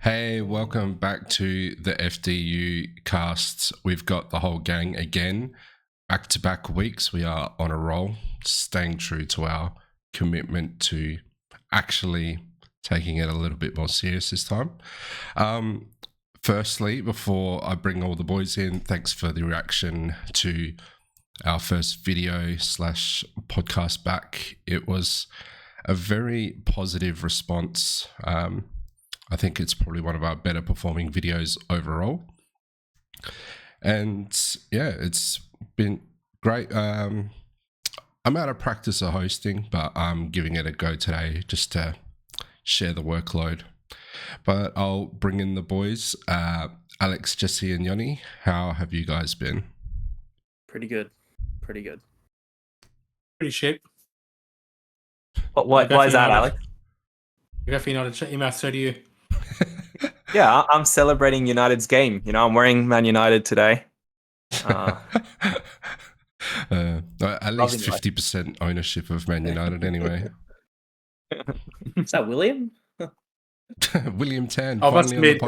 Hey, welcome back to the FDU casts. We've got the whole gang again. Back-to-back weeks, we are on a roll, staying true to our commitment to actually taking it a little bit more serious this time. Firstly, before I bring all the boys in, thanks for the reaction to our first video / podcast back. It was a very positive response. I think it's probably one of our better performing videos overall. And yeah, it's been great. I'm out of practice of hosting, but I'm giving it a go today just to share the workload. But I'll bring in the boys. Alex, Jesse, and Yoni, how have you guys been? Pretty good. Pretty shit. Why is that, Alex? You got United. So do you. Yeah, I'm celebrating United's game. You know, I'm wearing Man United today. At least 50% ownership of Man United anyway. Is that William? William Tan. I must admit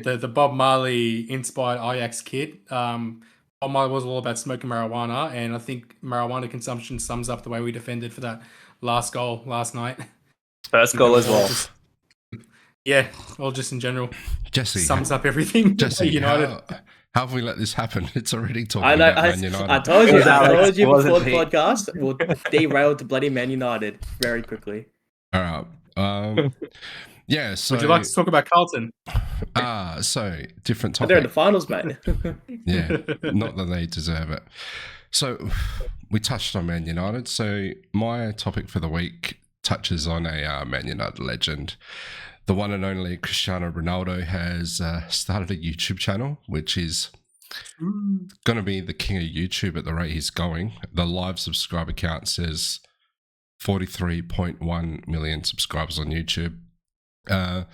the Bob Marley inspired Ajax kid. Bob Marley was all about smoking marijuana, and I think marijuana consumption sums up the way we defended for that last goal last night. First goal as well. Yeah, well, just in general. Jesse sums up everything. Jesse, United. How have we let this happen? It's already talking about Man United. I told you before the podcast, we'll derail to bloody Man United very quickly. All right. Yeah, so... Would you like to talk about Carlton? So, different topic. They're in the finals, mate. Yeah, not that they deserve it. So, we touched on Man United. So, my topic for the week touches on a Man United legend. The one and only Cristiano Ronaldo has started a YouTube channel, which is going to be the king of YouTube at the rate he's going. The live subscriber count says 43.1 million subscribers on YouTube. I'm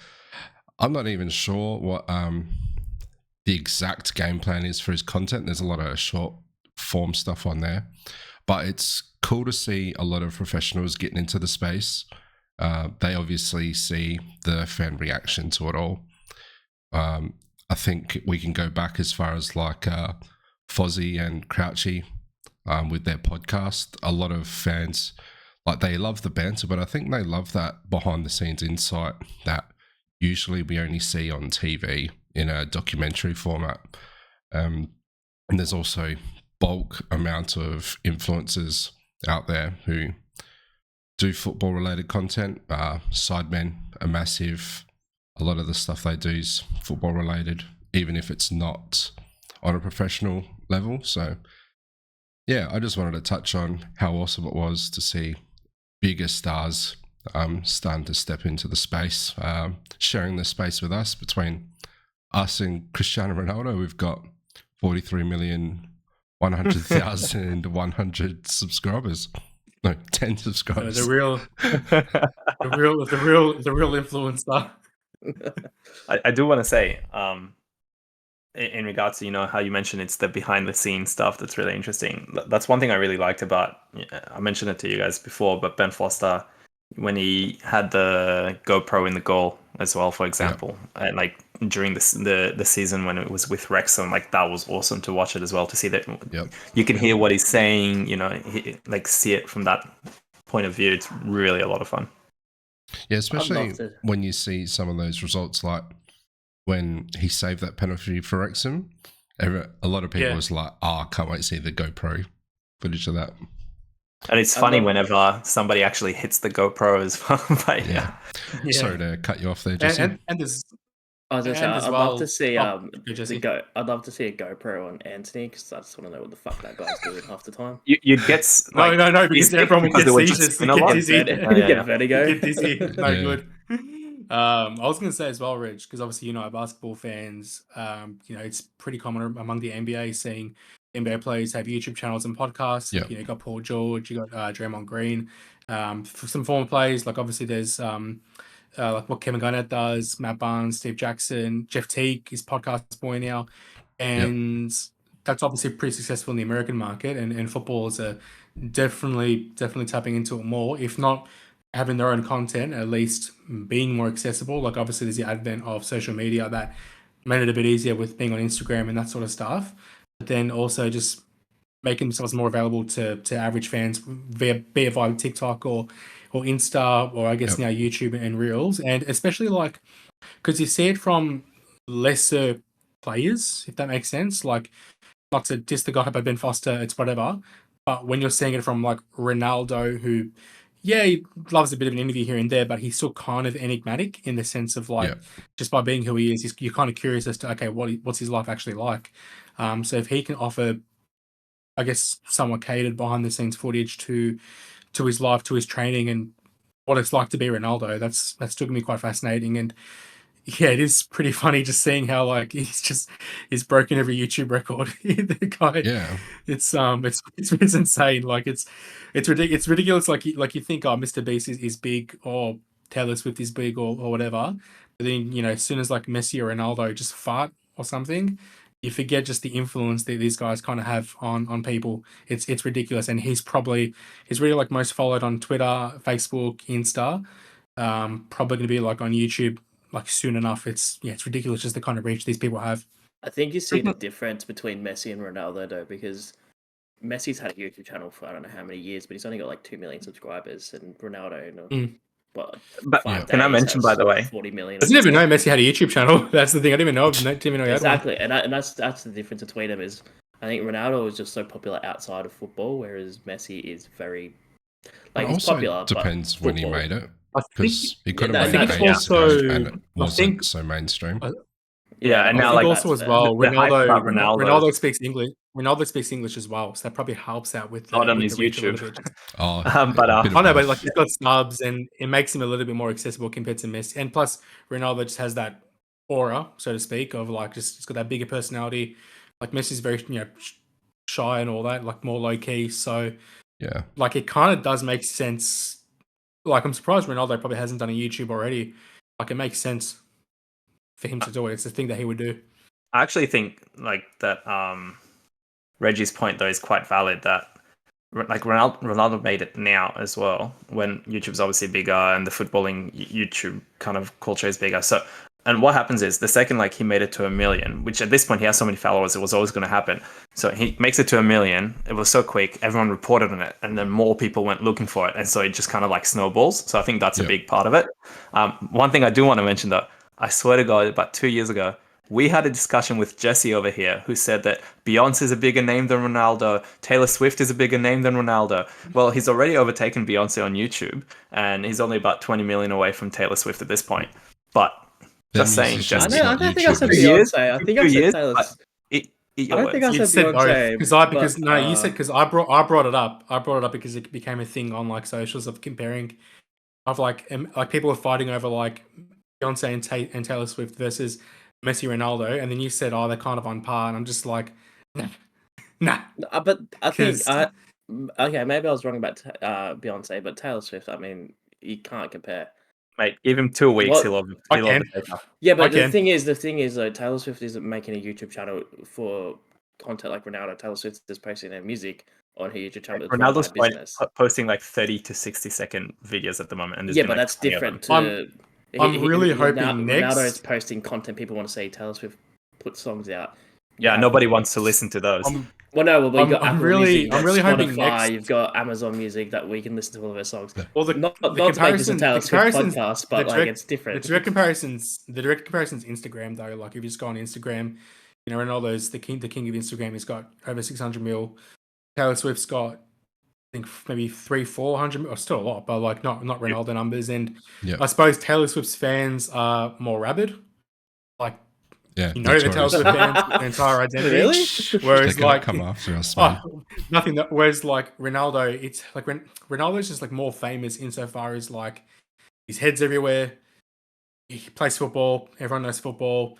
not even sure what the exact game plan is for his content. There's a lot of short form stuff on there, but it's cool to see a lot of professionals getting into the space. They obviously see the fan reaction to it all. I think we can go back as far as like Fozzie and Crouchy with their podcast. A lot of fans, like, they love the banter, but I think they love that behind the scenes insight that usually we only see on TV in a documentary format. And there's also bulk amount of influencers out there who do football related content. Sidemen are massive. A lot of the stuff they do is football related, even if it's not on a professional level. So yeah, I just wanted to touch on how awesome it was to see bigger stars starting to step into the space, sharing the space with us. Between us and Cristiano Ronaldo, we've got 43,100,100 subscribers. No, 10 subscribers. The real influencer. I do want to say, in regards to, you know, how you mentioned it's the behind the scenes stuff that's really interesting. That's one thing I really liked about, I mentioned it to you guys before, but Ben Foster, when he had the GoPro in the goal as well, for example, and like during the season when it was with Wrexham, like that was awesome to watch it as well, to see that you can hear what he's saying, you know, like see it from that point of view. It's really a lot of fun. Yeah, especially when you see some of those results, like when he saved that penalty for Wrexham, a lot of people was like, I can't wait to see the GoPro footage of that. And it's funny whenever somebody actually hits the GoPro as well. But yeah. Sorry to cut you off there, Jesse. And there's... I'd love to see I'd love to see a GoPro on Anthony, because I just want to know what the fuck that guy's doing half the time. You'd get no, because everyone would get seizures. You get dizzy. Get vertigo. Get dizzy. No good. I was going to say as well, Rich, because obviously, you know, basketball fans, you know, it's pretty common among the NBA seeing NBA players have YouTube channels and podcasts. You know, you got Paul George, you got Draymond Green. For some former players, like obviously there's like what Kevin Garnett does, Matt Barnes, Steve Jackson, Jeff Teague is podcast boy now, and that's obviously pretty successful in the American market. And footballers are definitely tapping into it more, if not having their own content, at least being more accessible. Like obviously there's the advent of social media that made it a bit easier with being on Instagram and that sort of stuff. But then also just making themselves more available to average fans be it via TikTok or Insta, or I guess now YouTube and Reels. And especially like, because you see it from lesser players, if that makes sense. Like, not to diss the guy by Ben Foster, it's whatever. But when you're seeing it from like Ronaldo, who, yeah, he loves a bit of an interview here and there, but he's still kind of enigmatic in the sense of like, just by being who he is, you're kind of curious as to, okay, what's his life actually like? So if he can offer, I guess, somewhat catered behind the scenes footage to his life, to his training, and what it's like to be Ronaldo, that's still gonna be quite fascinating. And yeah, it is pretty funny just seeing how like he's broken every YouTube record. The guy, it's insane. Like it's ridiculous. Like you think, oh, Mr. Beast is big, or Taylor Swift is big, or whatever. But then as soon as like Messi or Ronaldo just fart or something, you forget just the influence that these guys kind of have on people. It's ridiculous. And he's really like most followed on Twitter, Facebook, Insta. Probably going to be like on YouTube like soon enough. It's ridiculous just the kind of reach these people have. I think you see the difference between Messi and Ronaldo though, because Messi's had a YouTube channel for I don't know how many years, but he's only got like 2 million subscribers, and Ronaldo, but can I mention, by the way, 40 million? I didn't even know Messi had a YouTube channel. That's the thing. I didn't even know. Exactly, and that's the difference between them. Is I think Ronaldo is just so popular outside of football, whereas Messi is very he's popular. Depends when he made it. Because he could have made it also, and it wasn't so mainstream. And now also as well, Ronaldo speaks English. Ronaldo speaks English as well, so that probably helps out with not on his YouTube. But like he's got snubs, and it makes him a little bit more accessible compared to Messi. And plus, Ronaldo just has that aura, so to speak, of like just got that bigger personality. Like Messi's very shy and all that, like more low key. So like it kind of does make sense. Like I'm surprised Ronaldo probably hasn't done a YouTube already. Like it makes sense for him to do it. It's the thing that he would do. I actually think like that Reggie's point though is quite valid, that like Ronaldo made it now as well, when YouTube's obviously bigger and the footballing YouTube kind of culture is bigger. So, and what happens is the second like he made it to 1 million, which at this point he has so many followers, it was always going to happen. So he makes it to 1 million. It was so quick, everyone reported on it, and then more people went looking for it, and so it just kind of like snowballs. So I think that's a big part of it. One thing I do want to mention though, I swear to God, about 2 years ago, we had a discussion with Jesse over here who said that Beyonce is a bigger name than Ronaldo, Taylor Swift is a bigger name than Ronaldo. Well, he's already overtaken Beyonce on YouTube, and he's only about 20 million away from Taylor Swift at this point. But just saying, Jesse. I don't think I said Beyonce. I think I said Taylor Swift. I don't think I said Beyonce. You said, because I brought it up. I brought it up because it became a thing on like socials of comparing, of like people are fighting over like Beyonce and Taylor Swift versus Messi, Ronaldo, and then you said, they're kind of on par, and I'm just like, nah. But I think okay, maybe I was wrong about Beyonce, but Taylor Swift, I mean, you can't compare. Mate, give him 2 weeks, he'll have the paper. Yeah, but the thing is though, Taylor Swift isn't making a YouTube channel for content like Ronaldo. Taylor Swift is posting their music on her YouTube channel. Ronaldo's posting like 30 to 60 second videos at the moment, and but that's different. I'm really hoping next Ronaldo is posting content people want to see. Taylor Swift put songs out. Yeah, nobody wants to listen to those. You've got Apple Music, I'm really hoping Spotify, next. You've got Amazon Music that we can listen to all of their songs. Well, not to make this a Taylor Swift podcast, but it's different. The direct comparisons Instagram though. Like if you just go on Instagram, Ronaldo's the king of Instagram. He's got over 600 mil. Taylor Swift's got, I think, maybe 300-400, or still a lot, but like not Ronaldo numbers. And I suppose Taylor Swift's fans are more rabid. Like, the Taylor Swift fans, their entire identity. Really? Whereas like come after us, nothing. Whereas like Ronaldo, it's like Ronaldo's just like more famous insofar as like his head's everywhere. He plays football. Everyone knows football.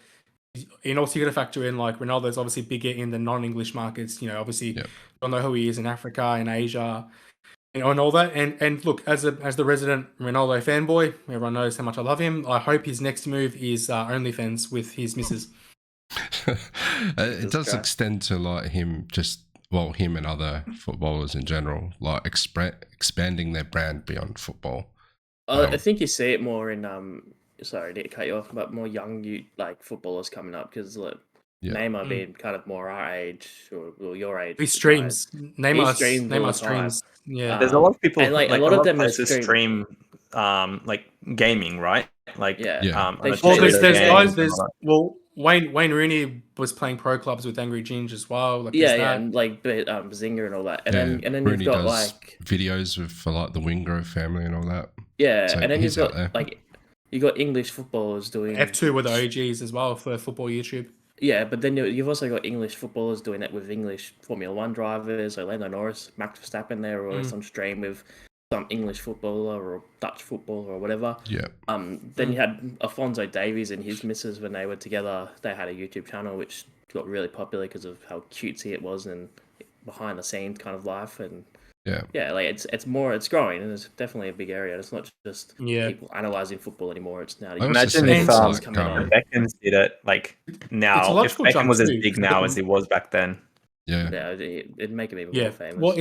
And also you got to factor in like Ronaldo's obviously bigger in the non-English markets. Obviously don't know who he is in Africa, in Asia, and all that. And look, as the resident Ronaldo fanboy, everyone knows how much I love him. I hope his next move is OnlyFans with his missus. It does extend to like him and other footballers in general, like expanding their brand beyond football. I think you see it more in sorry to cut you off, but more young footballers coming up because Neymar being kind of more our age or your age. He streams. Neymar streams all the streams. Yeah. There's a lot of people and who, a lot of them players who stream like gaming, right? Like Well, there's guys. Wayne Rooney was playing pro clubs with Angry Ginge as well. Like and Zinger and all that, and then Rooney you've got does videos for like the Wingrove family and all that. So and then you've got you got English footballers doing F2 with the OGs as well for football YouTube. Yeah, but then you've also got English footballers doing that with English Formula 1 drivers, like Lando Norris, Max Verstappen. They're always on stream with some English footballer or Dutch footballer or whatever. Yeah. Then you had Alphonso Davies and his missus when they were together. They had a YouTube channel which got really popular because of how cutesy it was and behind the scenes kind of life. And like it's growing and it's definitely a big area. It's not just people analyzing football anymore. It's now. Imagine if Beckham did it like now. If Beckham was as big now as he was back then. It'd make him even more famous. Well,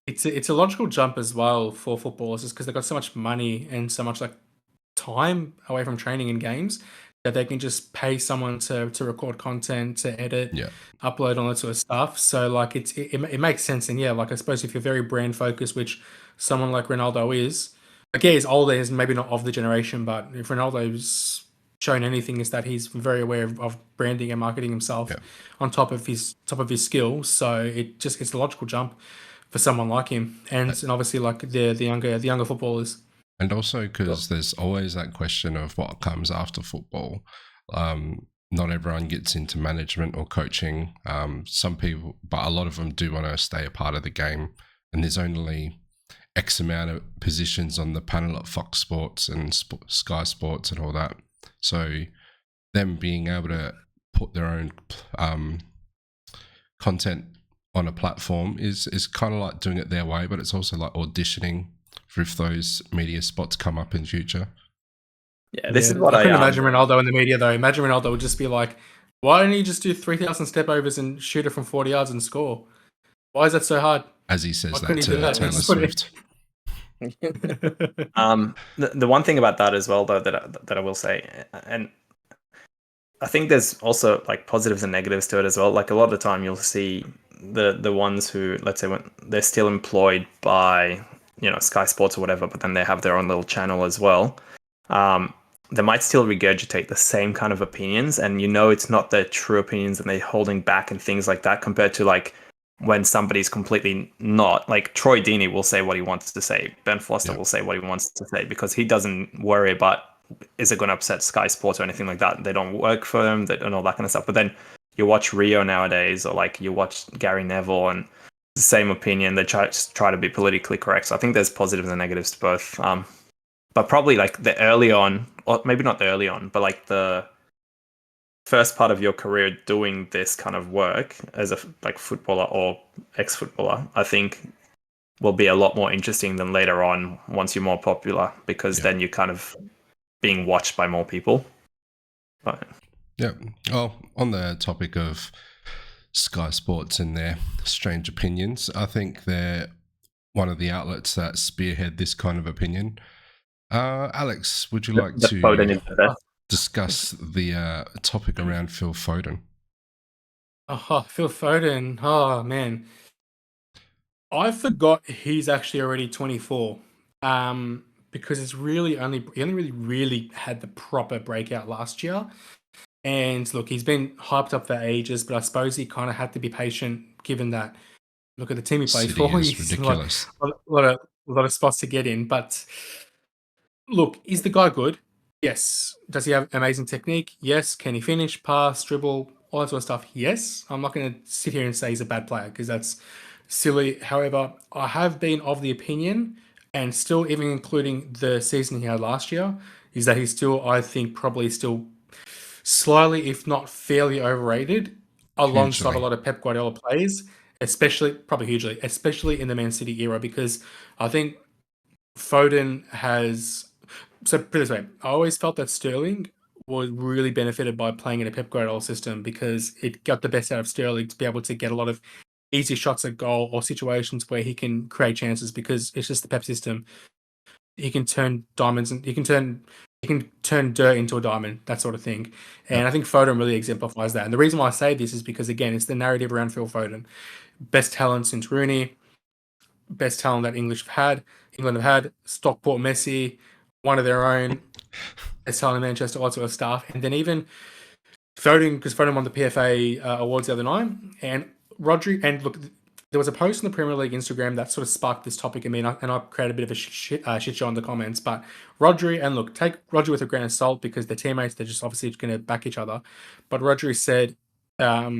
it's a logical jump as well for footballers, just because they've got so much money and so much like time away from training and games that they can just pay someone to record content, to edit, upload, all that sort of stuff. So like it makes sense. And like I suppose if you're very brand focused, which someone like Ronaldo is, like he's older, he's maybe not of the generation, but if Ronaldo's shown anything, is that he's very aware of branding and marketing himself on top of his skills. So it's a logical jump for someone like him, and obviously like the younger footballers. And also because there's always that question of what comes after football. Not everyone gets into management or coaching. Some people, but a lot of them do want to stay a part of the game. And there's only X amount of positions on the panel at Fox Sports and Sky Sports and all that. So them being able to put their own content on a platform is kind of like doing it their way, but it's also like auditioning for if those media spots come up in future. This is what I couldn't imagine Ronaldo in the media though. Imagine Ronaldo would just be like, why don't you just do 3,000 step overs and shoot it from 40 yards and score? Why is that so hard? As he says that to Taylor Swift. The one thing about that as well though that I will say, and I think there's also like positives and negatives to it as well. Like a lot of the time you'll see the ones who, let's say, when they're still employed by Sky Sports or whatever, but then they have their own little channel as well. They might still regurgitate the same kind of opinions, and it's not their true opinions, and they're holding back and things like that. Compared to like when somebody's completely not, like Troy Deeney will say what he wants to say, Ben Foster will say what he wants to say because he doesn't worry about is it going to upset Sky Sports or anything like that. They don't work for them, and all that kind of stuff. But then you watch Rio nowadays, or like you watch Gary Neville, and the same opinion. They try to be politically correct. So I think there's positives and negatives to both. But probably like the early on, or maybe not the early on, but like the first part of your career doing this kind of work as a footballer or ex-footballer, I think will be a lot more interesting than later on once you're more popular, because then you're kind of being watched by more people. But, well, on the topic of Sky Sports and their strange opinions, I think they're one of the outlets that spearhead this kind of opinion. Alex, would you like to discuss the topic around Phil Foden? Phil Foden. Oh man, I forgot he's actually already 24. Because it's he only really had the proper breakout last year. And look, he's been hyped up for ages, but I suppose he kind of had to be patient given that, look at the team he plays for. He's ridiculous. A lot of spots to get in. But look, is the guy good? Yes. Does he have amazing technique? Yes. Can he finish, pass, dribble, all that sort of stuff? Yes. I'm not going to sit here and say he's a bad player because that's silly. However, I have been of the opinion, and still even including the season he had last year, is that he's still, I think, probably still slightly, if not fairly overrated, alongside a lot of Pep Guardiola plays, probably hugely, especially in the Man City era, because I think Foden has... So put it this way, I always felt that Sterling was really benefited by playing in a Pep Guardiola system because it got the best out of Sterling to be able to get a lot of easy shots at goal or situations where he can create chances because it's just the Pep system. he can turn diamonds and he can turn dirt into a diamond, that sort of thing. And I think Foden really exemplifies that. And the reason why I say this is because, again, it's the narrative around Phil Foden. Best talent since Rooney, best talent that England have had, Stockport Messi, one of their own, best talent in Manchester, all sort of stuff. And then even Foden, because Foden won the PFA awards the other night, and Rodri, and look, there was a post on the Premier League Instagram that sort of sparked this topic in me, and I created a bit of a shit show in the comments. But Rodri, and look, take Rodri with a grain of salt because they're teammates, they're just obviously going to back each other. But Rodri said that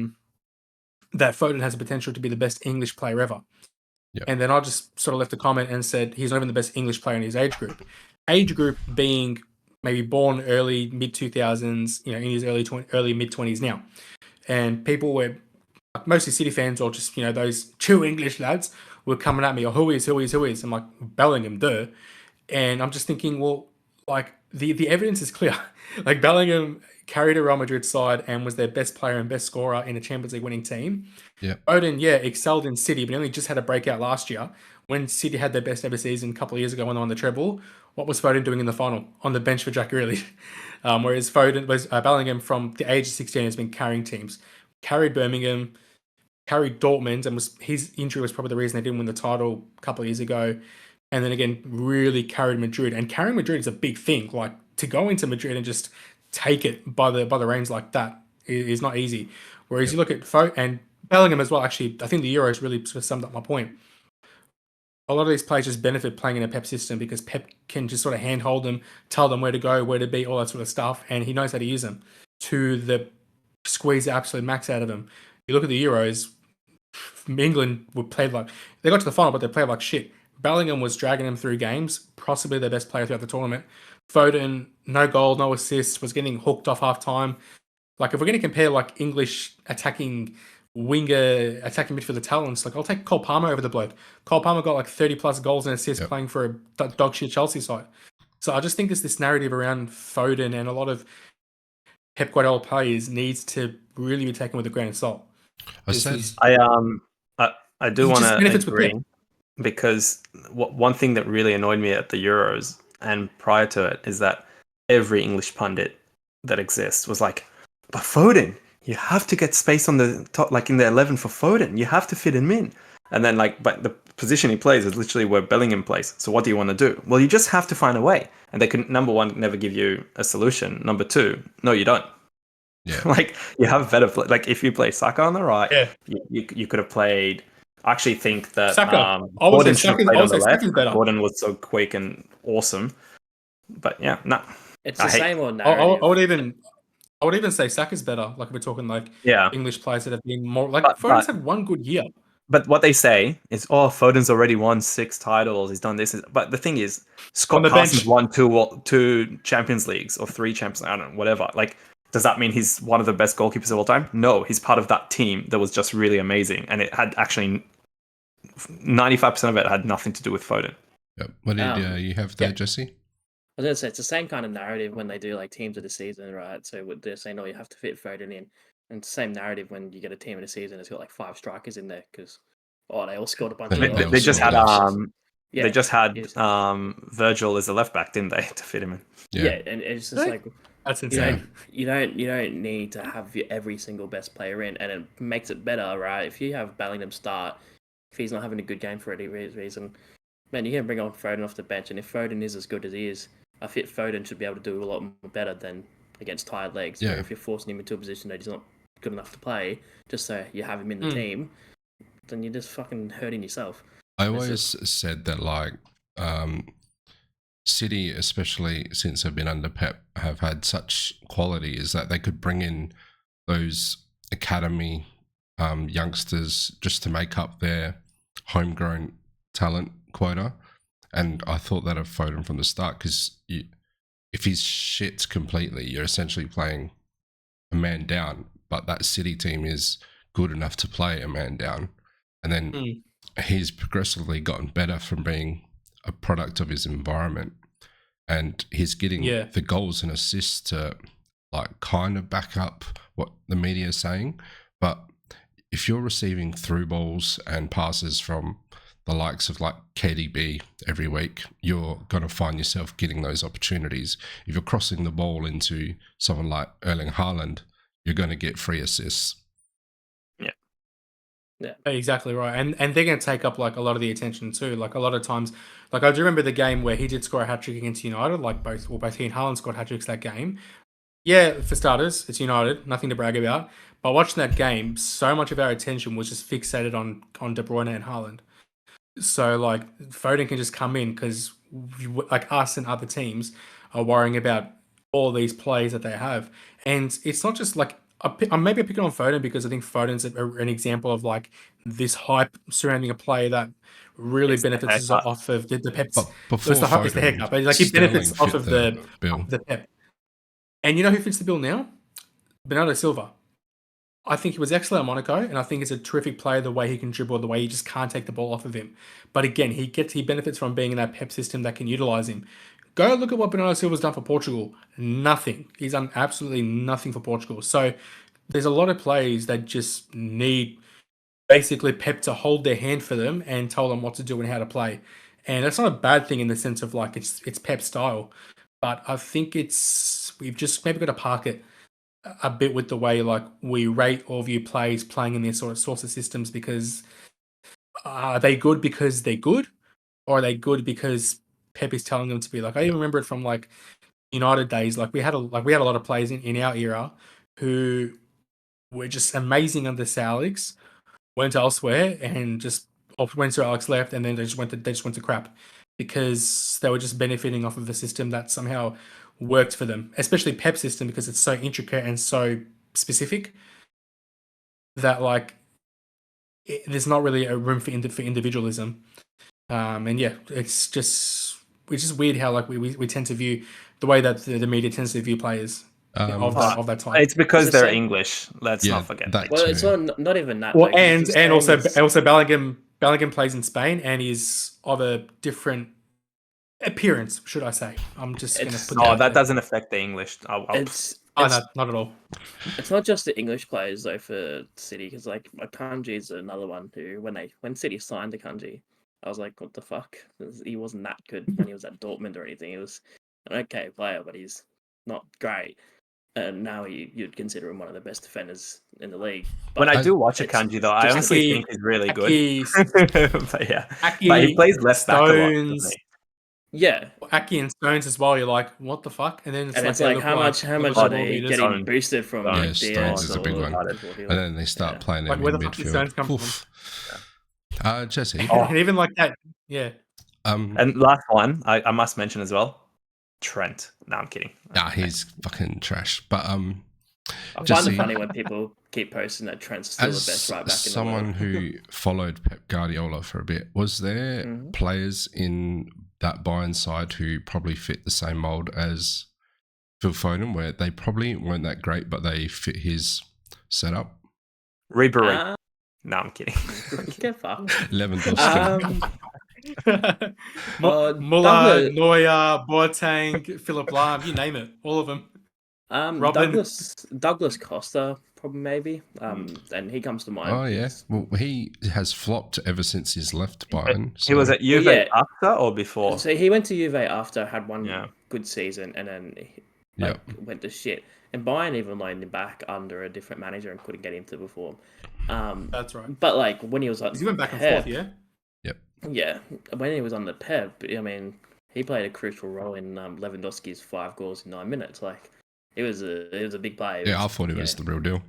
Foden has the potential to be the best English player ever. Yep. And then I just sort of left a comment and said he's not even the best English player in his age group. Age group being maybe born early mid 2000s, in his early mid 20s now, and people were mostly City fans or just those true English lads were coming at me, who is? I'm like, Bellingham, duh. And I'm just thinking, well, like the evidence is clear. Like Bellingham carried a Real Madrid side and was their best player and best scorer in a Champions League winning team. Yeah. Foden, excelled in City, but only just had a breakout last year when City had their best ever season a couple of years ago when they won the treble. What was Foden doing in the final? On the bench for Jack Grealish. Whereas Bellingham from the age of 16 has been carrying teams. Carried Birmingham, carried Dortmund, and his injury was probably the reason they didn't win the title a couple of years ago. And then again, really carried Madrid. And carrying Madrid is a big thing. Like, to go into Madrid and just take it by the reins like that is not easy. Whereas you look at Foden and Bellingham as well. Actually, I think the Euros really sort of summed up my point. A lot of these players just benefit playing in a Pep system because Pep can just sort of handhold them, tell them where to go, where to be, all that sort of stuff, and he knows how to use them to squeeze the absolute max out of them. You look at the Euros, England they got to the final, but they played like shit. Bellingham was dragging them through games, possibly their best player throughout the tournament. Foden, no goal, no assist, was getting hooked off half time. Like, if we're going to compare like English attacking midfielder talents, like I'll take Cole Palmer over the bloke. Cole Palmer got like 30 plus goals and assists playing for a dog shit Chelsea side. So I just think this narrative around Foden and a lot of Pep Guardiola players needs to really be taken with a grain of salt. I do want to agree because one thing that really annoyed me at the Euros and prior to it is that every English pundit that exists was like, but Foden, you have to get space on the top, like in the 11 for Foden. You have to fit him in. And then but the position he plays is literally where Bellingham plays. So what do you want to do? Well, you just have to find a way. And they can, number one, never give you a solution. Number two, no, you don't. Yeah. Like, you have better like if you play Saka on the right, you could have played. I actually think that Foden should have played on the left. Foden was so quick and awesome. But yeah, no. It's the same or narrative. I would even say Saka's better. Like, we're talking like English players that have been more like Foden's had one good year. But what they say is, Foden's already won 6 titles. He's done this. But the thing is, Scott Carson's won 2 Champions Leagues or 3 Champions. I don't know, whatever. Like, does that mean he's one of the best goalkeepers of all time? No, he's part of that team that was just really amazing, and it had actually 95% of it had nothing to do with Foden. Yep. What did you have there, Jesse? I was going to say, it's the same kind of narrative when they do like teams of the season, right? So they're saying, you have to fit Foden in. And it's the same narrative when you get a team of the season, it's got like 5 strikers in there because, they all scored a bunch of goals. They just had Virgil as a left back, didn't they, to fit him in? Yeah, and it's just like, that's insane. You don't need to have every single best player in, and it makes it better, right? If you have Bellingham start, if he's not having a good game for any reason, man, you can bring on Foden off the bench, and if Foden is as good as he is, I think Foden should be able to do a lot more better than against tired legs. Yeah. If you're forcing him into a position that he's not good enough to play, just so you have him in the team, then you're just fucking hurting yourself. I always said that, like, City, especially since they've been under Pep, have had such quality is that they could bring in those academy youngsters just to make up their homegrown talent quota. And I thought that of Foden from the start because if he's shit completely, you're essentially playing a man down. But that City team is good enough to play a man down. And then he's progressively gotten better from being a product of his environment. And he's getting the goals and assists to like kind of back up what the media is saying. But if you're receiving through balls and passes from the likes of like KDB every week, you're going to find yourself getting those opportunities. If you're crossing the ball into someone like Erling Haaland, you're going to get free assists. Yeah, exactly right. And they're going to take up like a lot of the attention too. Like a lot of times, like I do remember the game where he did score a hat-trick against United, like both he and Haaland scored hat-tricks that game. Yeah, for starters, it's United, nothing to brag about. But watching that game, so much of our attention was just fixated on De Bruyne and Haaland. So like Foden can just come in because like us and other teams are worrying about all these plays that they have. And it's not just like, I'm maybe picking on Foden because I think Foden's an example of like this hype surrounding a player that really benefits off of the Pep's. Before Foden, it's the haircut, but like he benefits off of the Pep. And you know who fits the bill now? Bernardo Silva. I think he was excellent at Monaco, and I think he's a terrific player. The way he can dribble, the way you just can't take the ball off of him. But again, he benefits from being in that Pep system that can utilize him. Go look at what Bernardo Silva's done for Portugal. Nothing. He's done absolutely nothing for Portugal. So there's a lot of players that just need basically Pep to hold their hand for them and tell them what to do and how to play. And that's not a bad thing in the sense of like it's Pep's style. But I think we've just maybe got to park it a bit with the way like we rate or view players playing in their sort of systems, because are they good because they're good, or are they good because Pep is telling them to be? Like I even remember it from like United days. Like we had a lot of players in our era who were just amazing under Sir Alex, went elsewhere and just when Sir Alex left, and then they just went to crap because they were just benefiting off of a system that somehow worked for them, especially Pep's system, because it's so intricate and so specific that like there's not really a room for individualism. And yeah, it's just weird how like we tend to view the way that the media tends to view players of that type. It's because they're English. Let's not forget that. Well, it's not even that. Well, and also Bellingham plays in Spain and is of a different appearance, should I say? I'm just going to put that doesn't affect the English. No, not at all. It's not just the English players though for City, because like Akanji is another one who when City signed Akanji, I was like, what the fuck? He wasn't that good when he was at Dortmund or anything. He was an okay player, but he's not great. And now you'd consider him one of the best defenders in the league. But when I do watch Akanji, though, I honestly think he's really good. But yeah, but he plays left back a lot. Yeah, Aki and Stones as well. You're like, what the fuck? And then it's like how much are they getting boosted from? Yeah, Stones is a big one. And then they start playing in midfield. Jesse, and even like that, yeah. And last one, I must mention as well, Trent. No, I'm kidding. Nah, he's fucking trash. But I find it funny when people keep posting that Trent's still the best right back in the world. As someone who followed Pep Guardiola for a bit, was there players in that Bayern side who probably fit the same mold as Phil Foden, where they probably weren't that great, but they fit his setup? Ribery. No, I'm kidding. Get fucked. Lewandowski. Muller, Neuer, Boateng, Philipp Lahm, you name it, all of them. Douglas Costa, probably maybe. And he comes to mind. Oh yeah, well he has flopped ever since he's left Bayern. So. He was at Juve after or before? So he went to Juve after, had one good season, and then went to shit. And Bayern even loaned him back under a different manager and couldn't get him to perform. That's right. But like when he was on, he went back and forth, yeah. Yep. Yeah, when he was on the Pep, I mean, he played a crucial role in Lewandowski's 5 goals in 9 minutes. Like, it was a big play. I thought he was the real deal.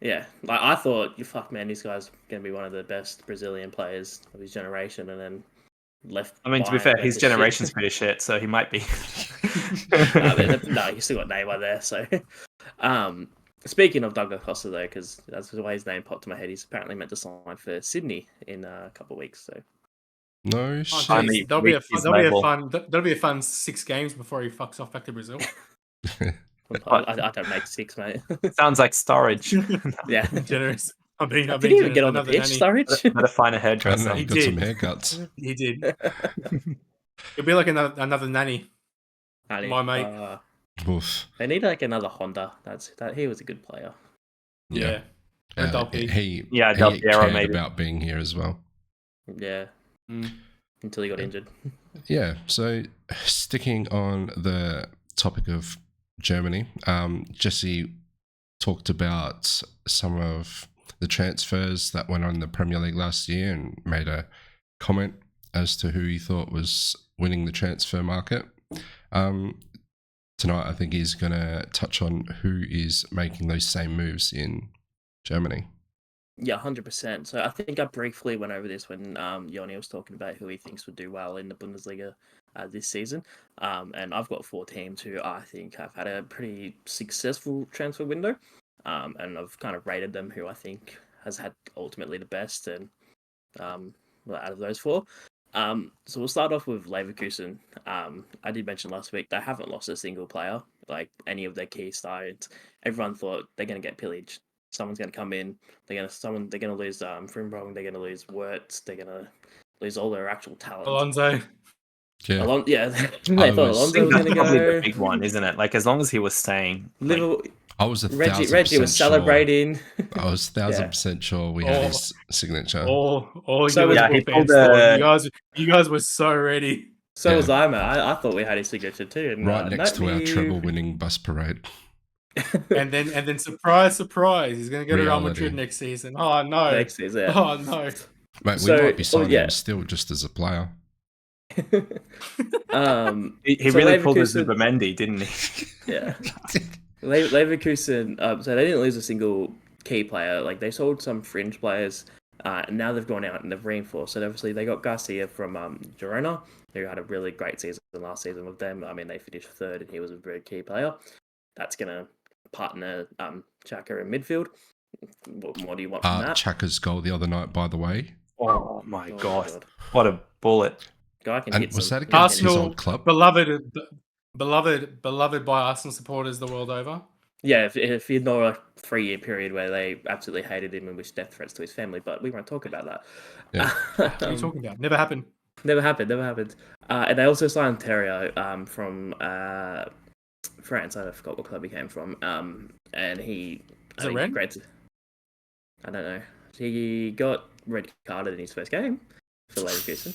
Yeah, like I thought, this guy's gonna be one of the best Brazilian players of his generation, and then left. I mean, to be fair, his generation's pretty shit, so he might be. No, you still got Neymar there. So, speaking of Douglas Costa though, because that's the way his name popped to my head. He's apparently meant to sign for Sydney in a couple of weeks. So. No shit. That'll be a fun 6 games before he fucks off back to Brazil. I don't make 6, mate. Sounds like Sturridge. Yeah, generous. Did he even get on the pitch, Sturridge? Better find a hairdresser. He got did. Some haircuts. He did. It'll be like another nanny. My mate. They need like another Honda. He was a good player. Yeah. Del Piero cared maybe about being here as well. Yeah. until he got injured. Yeah, so sticking on the topic of Germany, Jesse talked about some of the transfers that went on in the Premier League last year and made a comment as to who he thought was winning the transfer market. Tonight, I think he's going to touch on who is making those same moves in Germany. Yeah, 100%. So I think I briefly went over this when Yoni was talking about who he thinks would do well in the Bundesliga this season. And I've got 4 teams who I think have had a pretty successful transfer window. And I've kind of rated them who I think has had ultimately the best and out of those 4. So we'll start off with Leverkusen. I did mention last week they haven't lost a single player, like any of their key stars. Everyone thought they're going to get pillaged. Someone's going to come in. They're going to lose Frimpong. They're going to lose Wirtz. They're going to lose all their actual talent. Alonso. Yeah, they thought Alonso was going to go. Probably the big one, isn't it? Like as long as he was staying, I was Reggie was celebrating. I was 1,000% sure we had his signature. You guys were so ready. So was I, man. I thought we had his signature too. And, right next to our treble-winning bus parade. and then surprise, he's going to go to Real Madrid next season. Oh no! Next season. Oh no! Mate, we might be signing him still just as a player. He really pulled his Zubimendi, didn't he? Yeah. Leverkusen. So they didn't lose a single key player. Like they sold some fringe players, and now they've gone out and they've reinforced. So obviously they got Garcia from Girona, who had a really great season last season with them. I mean, they finished 3rd, and he was a very key player. That's gonna partner Xhaka in midfield. What more do you want from that? Xhaka's goal the other night, by the way. Oh my god! What a bullet! Guy can hit was some, that against his old club? Beloved by Arsenal supporters the world over. Yeah, if you know a 3-year period where they absolutely hated him and wished death threats to his family, but we won't talk about that. Yeah. What are you talking about? Never happened. Never happened. And they also signed Theriot from France. I forgot what club he came from. And he is it red? Great. I don't know. He got red carded in his first game for Leverkusen.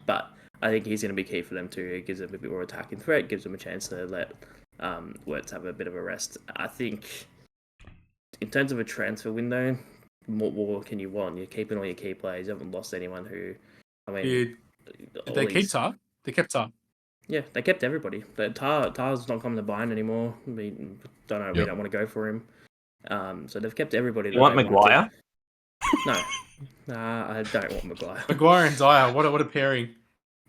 But I think he's going to be key for them too. It gives them a bit more attacking threat, gives them a chance to let Wirtz have a bit of a rest. I think in terms of a transfer window, what more can you want? You're keeping all your key players. You haven't lost anyone who, I mean... Did they keep Tar? They kept Tar. Yeah, they kept everybody. But Tar's not coming to Bayern anymore. We don't know. Yep. We don't want to go for him. So they've kept everybody. You want Maguire? No. I don't want Maguire. Maguire and Dyer, what a pairing.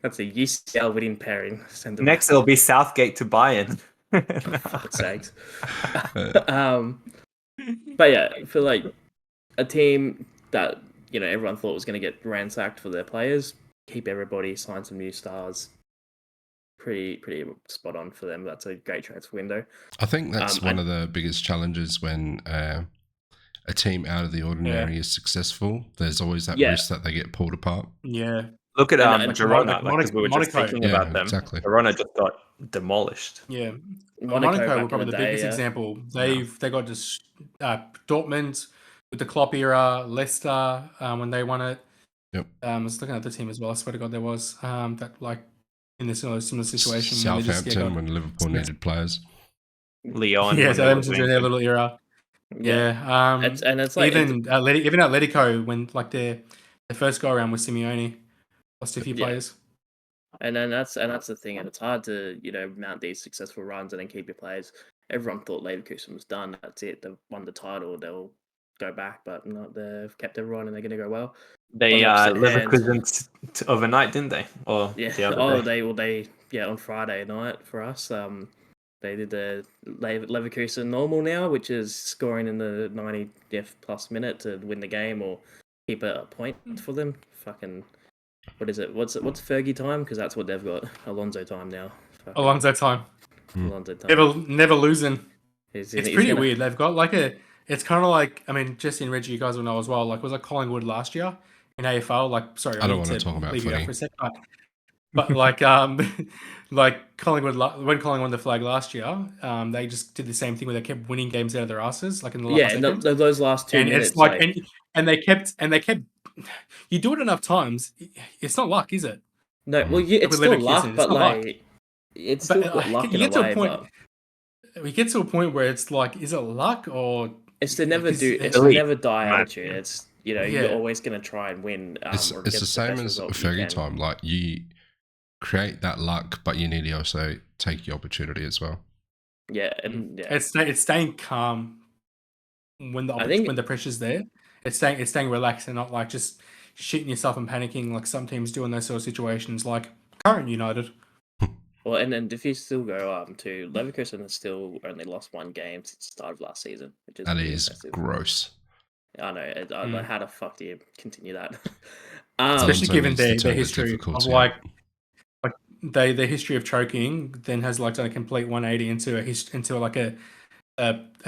That's a UCL winning pairing. Next it'll be Southgate to Bayern. For fuck's sakes. But yeah, for like a team that, you know, everyone thought was going to get ransacked for their players, keep everybody, sign some new stars. Pretty spot on for them. That's a great transfer window. I think that's one of the biggest challenges when a team out of the ordinary is successful. There's always that risk that they get pulled apart. Yeah. Look at Girona, because we were just Monaco. thinking about them. Exactly. Girona just got demolished. Yeah. Monaco were probably the biggest example. They got just Dortmund with the Klopp era, Leicester when they won it. Yep. I was looking at the team as well. I swear to God there was that like in this similar situation. Southampton when Liverpool needed players. Leon. Yeah, Southampton in their little era. Yeah. And it's like even Atletico when like their first go around with Simeone lost a few players. And that's the thing, and it's hard to, you know, mount these successful runs and then keep your players. Everyone thought Leverkusen was done. That's it. They've won the title. They'll go back, but not. They've kept everyone, and they're going to go well. They Leverkusen overnight, didn't they? Or they on Friday night for us. They did the Leverkusen normal now, which is scoring in the 90th plus minute to win the game or keep a point for them. Fucking, what is it? What's Fergie time? Because that's what they've got. Alonso time now. Fucking Alonso time. Alonso time. Never losing. It's pretty weird. They've got like it's kind of like, I mean, Jesse and Reggie, you guys will know as well. Like, was it Collingwood last year in AFL? Like, sorry, I don't want to talk about footy. For a second, but like, like Collingwood, when Collingwood won the flag last year, they just did the same thing where they kept winning games out of their asses, like in the last those last 2 minutes. And it's like, and they kept you do it enough times, it's not luck, is it? No, well, it's still luck, but like it's still got luck in a way. But we get to a point where it's like, is it luck or it's the never die attitude. It's you're always going to try and win. It's the same as Fergie time. Like, you create that luck, but you need to also take the opportunity as well. Yeah, and it's staying calm when the pressure's there. It's staying relaxed and not like just shitting yourself and panicking like some teams do in those sort of situations, like current United. Well, and then if you still go to Leverkusen, has still only lost one game since the start of last season, which is impressive. Gross. I know. How the fuck do you continue that? Especially given their history of like their history of choking, then has like done a complete 180 into like a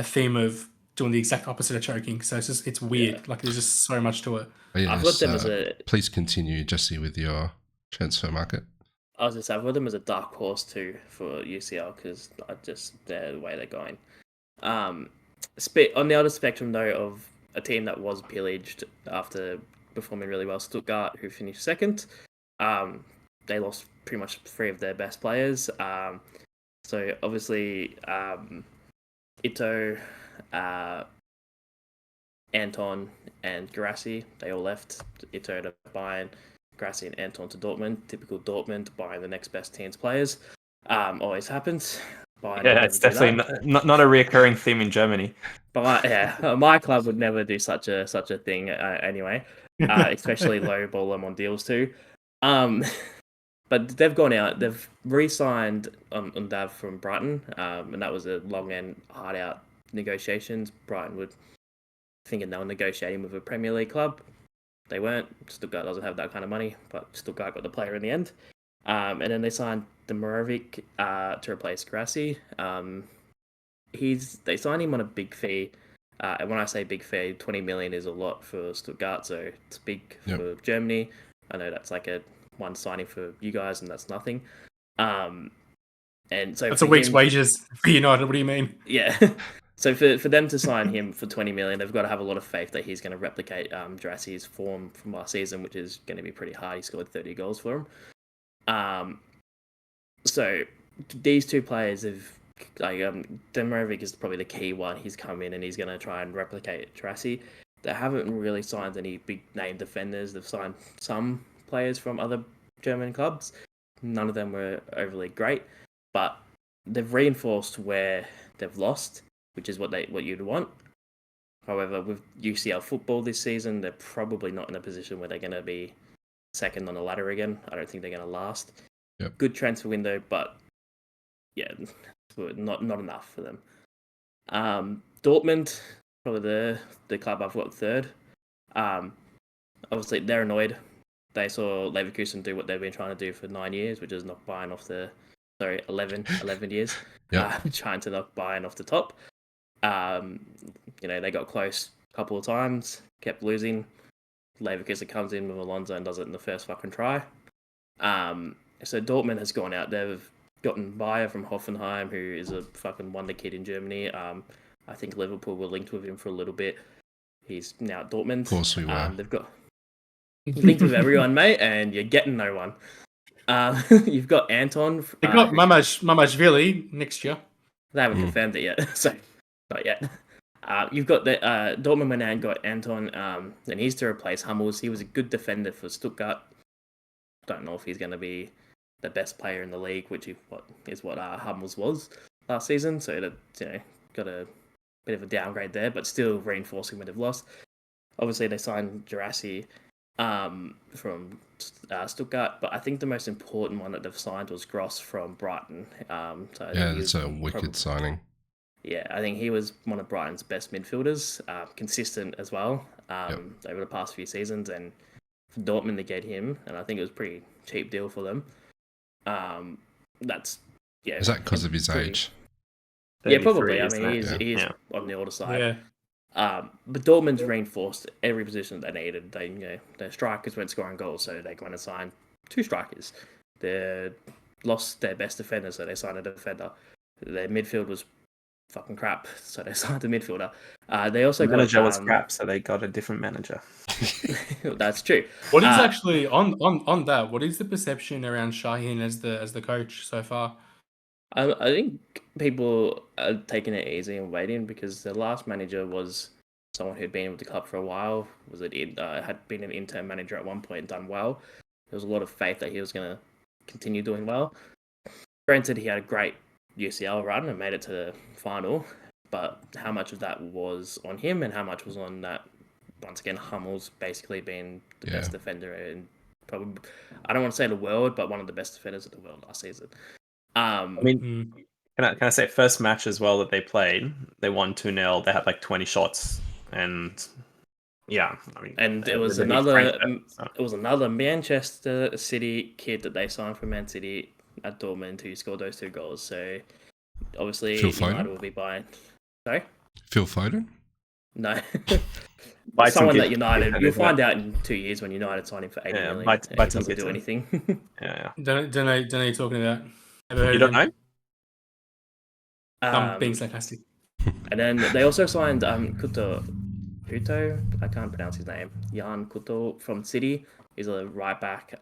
theme of doing the exact opposite of choking. So it's weird. Yeah. Like there's just so much to it. Yes, I've got them as please continue, Jesse, with your transfer market. I was just I've got them as a dark horse too for UCL because they're the way they're going. On the other spectrum though, of a team that was pillaged after performing really well, Stuttgart, who finished second. They lost pretty much 3 of their best players. So obviously Ito, Anton, and Guirassy, they all left. Ito to Bayern, Guirassy and Anton to Dortmund. Typical Dortmund, buying the next best team's players. Always happens. Bayern it's definitely not a reoccurring theme in Germany. But my club would never do such a thing anyway. Especially low ball them on deals too. But they've gone out. They've re-signed Undav from Brighton, and that was a long and hard out negotiations. Brighton would thinking they were negotiating with a Premier League club. They weren't. Stuttgart doesn't have that kind of money, but Stuttgart got the player in the end. And then they signed Demirovic to replace Guirassy. They signed him on a big fee. And when I say big fee, 20 million is a lot for Stuttgart, so it's big for Germany. I know that's like one signing for you guys, and that's nothing. And so that's a week's wages for United. What do you mean? Yeah. So for them to sign him for 20 million, they've got to have a lot of faith that he's going to replicate Guirassy's form from last season, which is going to be pretty hard. He scored 30 goals for him. So these 2 players have Demirovic is probably the key one. He's come in and he's going to try and replicate Guirassy. They haven't really signed any big name defenders. They've signed some players from other German clubs. None of them were overly great, but they've reinforced where they've lost, which is what you'd want. However, with UCL football this season, they're probably not in a position where they're going to be second on the ladder again. I don't think they're going to last. Yep. Good transfer window, but yeah, not enough for them. Dortmund, probably the club I've got third. Obviously, they're annoyed. They saw Leverkusen do what they've been trying to do for 9 years, which is knock Bayern off 11 years. Trying to knock Bayern off the top. They got close a couple of times, kept losing. Leverkusen comes in with Alonso and does it in the first fucking try. So Dortmund has gone out. They've gotten Bayer from Hoffenheim, who is a fucking wonder kid in Germany. I think Liverpool were linked with him for a little bit. He's now at Dortmund. Of course we were. They've got linked with everyone, mate, and you're getting no one. You've got Anton. They got Mamashvili next year. They haven't confirmed it yet, so not yet. You've got the Dortmund went out and got Anton, and he's to replace Hummels. He was a good defender for Stuttgart. Don't know if he's going to be the best player in the league, which is what Hummels was last season. So that got a bit of a downgrade there, but still reinforcing when they've lost. Obviously, they signed Guirassy from Stuttgart, but I think the most important one that they've signed was Gross from Brighton. It's a wicked signing. Yeah, I think he was one of Brighton's best midfielders, consistent as well over the past few seasons, and for Dortmund to get him, and I think it was a pretty cheap deal for them. Is that because of his age? Yeah, probably. I mean, he's on the older side. Yeah. But Dortmund's reinforced every position they needed. Their strikers weren't scoring goals, so they're going to sign 2 strikers. They lost their best defender, so they signed a defender. Their midfield was fucking crap, so they signed a midfielder. They also the manager got was crap, so they got a different manager. That's true. What is actually on that? What is the perception around Shaheen as the coach so far? I think people are taking it easy and waiting because the last manager was someone who'd been with the club for a while. Had been an intern manager at one point and done well. There was a lot of faith that he was going to continue doing well. Granted, he had a great UCL run and made it to the final, but how much of that was on him and how much was on that? Once again, Hummel's basically been the best defender in probably, I don't want to say the world, but one of the best defenders of the world last season. I mean, can I say first match as well that they played, they won 2-0. They had like 20 shots, and yeah, I mean, and it was another Manchester City kid that they signed from Man City at Dortmund who scored those 2 goals. So obviously, United will be buying. Sorry, Phil Foden. No. Someone that United, you'll find out in 2 years when United sign him for 80 million. He doesn't do anything. Don't know you're talking about. You don't know? I'm being sarcastic. And then they also signed Kuto, I can't pronounce his name. Jan Kuto from City. He's a right back.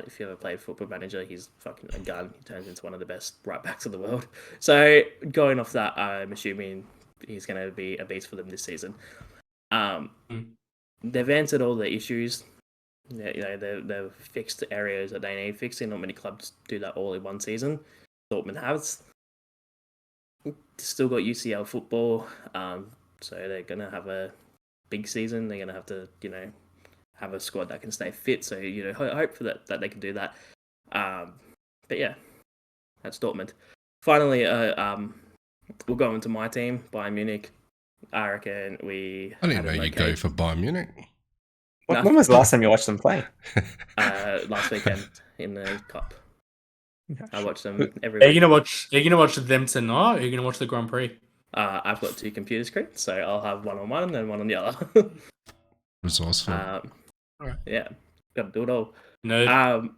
If you ever played Football Manager, he's fucking a gun. He turns into one of the best right backs in the world. So going off that, I'm assuming he's going to be a beast for them this season. They've answered all the issues. They've fixed the areas that they need fixing. Not many clubs do that all in one season. Dortmund has. Still got UCL football, so they're gonna have a big season. They're gonna have to, have a squad that can stay fit. So hope for that they can do that. But yeah, that's Dortmund. Finally, we'll go into my team, Bayern Munich. I reckon I didn't know you'd go for Bayern Munich. When was the last time you watched them play? Last weekend in the cup. I watch them every week. Are you gonna watch them tonight, or are you gonna watch the Grand Prix? I've got 2 computer screens, so I'll have one on one and then one on the other. Resourceful. Alright. Yeah, gotta do it all. No.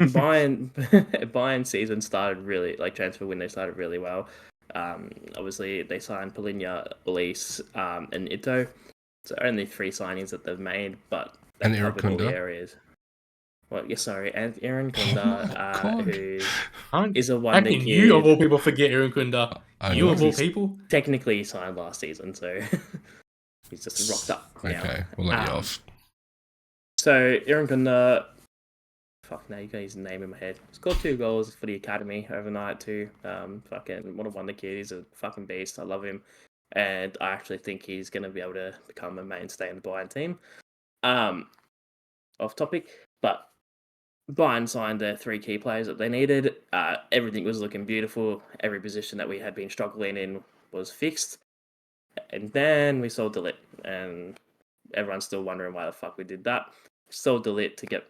Bayern season started really, transfer window started really well. Obviously they signed Polinya, Elise, and Ito. So only 3 signings that they've made, but and covered all the areas. Well, yeah, sorry, and Aaron Kunda, who is a one. How can you of all people forget Aaron Kunda? You of all people? Technically, he signed last season, so he's just rocked up. Okay, we'll let you off. So Aaron Kunda, now you got his name in my head. Scored 2 goals for the academy overnight too. Fucking what a wonder kid! He's a fucking beast. I love him, and I actually think he's gonna be able to become a mainstay in the Bayern team. Off topic, but Bayern signed their 3 key players that they needed. Everything was looking beautiful. Every position that we had been struggling in was fixed. And then we sold De Ligt, and everyone's still wondering why the fuck we did that. Sold De Ligt to get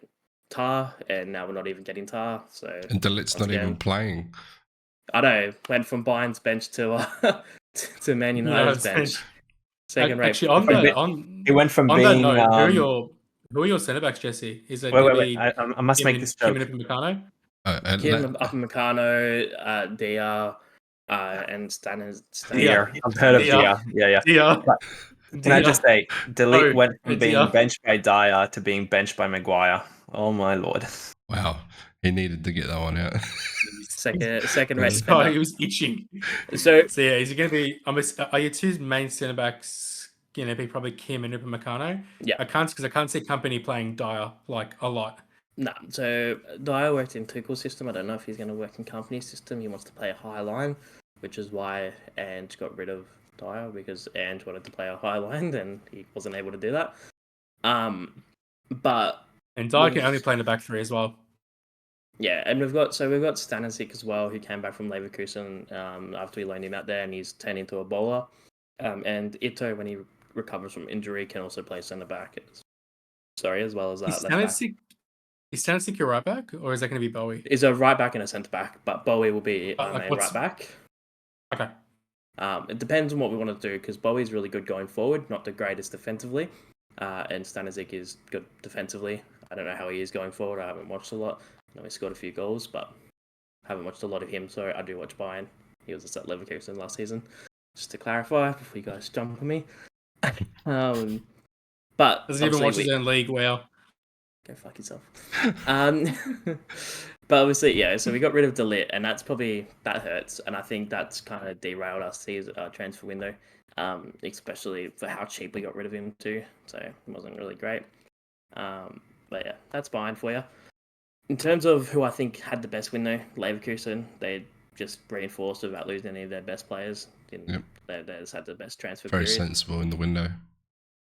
Tar, and now we're not even getting Tar. So and De Ligt's not even playing. I know. Went from Bayern's bench to Man United's bench. Second rate. Actually, he went from being. Who are your centre backs, Jesse? Is it wait. I must make this joke. Kim and Upamecano? Kim, Upamecano, Dia, and Stan. Dia. I've heard of Dia. Yeah. Dia. Can I just say, De Ligt went from being benched by Dyer to being benched by Maguire. Oh my lord! Wow, he needed to get that one out. Second rate. Oh, he was itching. So yeah, is he going to be? Are your 2 main centre backs? Be probably Kim and Upamecano. Yeah, I can't see Company playing Dyer a lot. No, so Dyer worked in Tuchel's system. I don't know if he's going to work in Company's system. He wants to play a high line, which is why Ange got rid of Dyer, because Ange wanted to play a high line and he wasn't able to do that. But Dyer can only play in the back 3 as well. Yeah, and we've got Stanisic as well, who came back from Leverkusen after we loaned him out there, and he's turned into a bowler. And Ito, when he recovers from injury, can also play centre back. As well as that. Is Stanisic your right back, or is that going to be Bowie? Is a right back and a centre back, but Bowie will be our main right back. Okay. It depends on what we want to do, because Bowie's really good going forward, not the greatest defensively, and Stanisic is good defensively. I don't know how he is going forward. I haven't watched a lot. I know he scored a few goals, but I haven't watched a lot of him, so I do watch Bayern. He was just at Leverkusen last season. Just to clarify before you guys jump on me. But doesn't even watch his own league. Wow. Go fuck yourself. But obviously, yeah. So we got rid of De Ligt, and that hurts, and I think that's kind of derailed our transfer window, especially for how cheap we got rid of him too. So it wasn't really great. But yeah, that's fine for you. In terms of who I think had the best window, Leverkusen, they just reinforced without losing any of their best players. Yep. They just had the best transfer Very period. sensible in the window.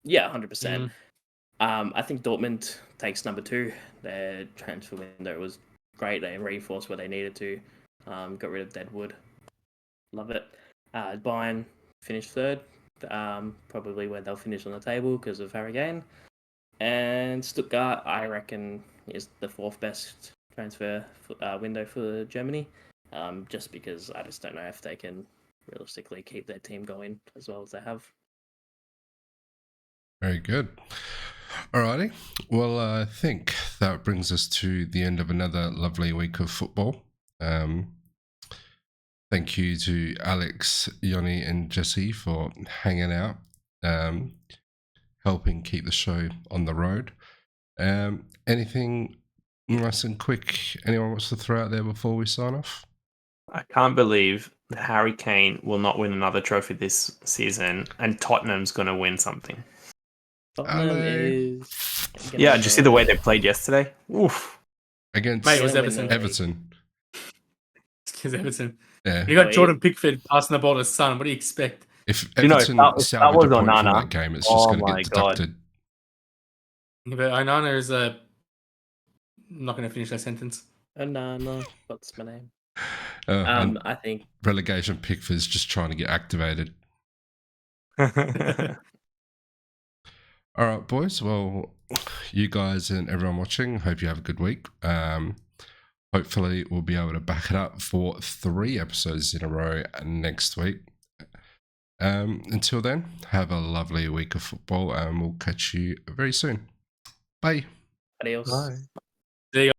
Yeah, 100%. I think Dortmund takes number 2. Their transfer window was great. They reinforced where they needed to. Got rid of Deadwood. Love it. Bayern finished 3rd. Probably where they'll finish on the table because of Harry Kane. And Stuttgart, I reckon, is the 4th best transfer window for Germany. Just because I just don't know if they can realistically keep their team going as well as they have. Very good. Alrighty. Well, I think that brings us to the end of another lovely week of football. Thank you to Alex, Yoni, and Jesse for hanging out, helping keep the show on the road. Anything nice and quick anyone wants to throw out there before we sign off? I can't believe that Harry Kane will not win another trophy this season, and Tottenham's going to win something. Tottenham is... Yeah, did you see the way they played yesterday? Oof. Against Mate, it was Everton. It's Everton. Yeah. You got Jordan Pickford passing the ball to Son. What do you expect? If Everton salvage a point from that game, it's just going to get deducted. Yeah, but Onana is I'm not going to finish that sentence. Onana, what's my name? I think relegation Pickford's just trying to get activated. All right, boys. Well, you guys and everyone watching, hope you have a good week. Hopefully, we'll be able to back it up for 3 episodes in a row next week. Until then, have a lovely week of football, and we'll catch you very soon. Bye. Adios. Bye.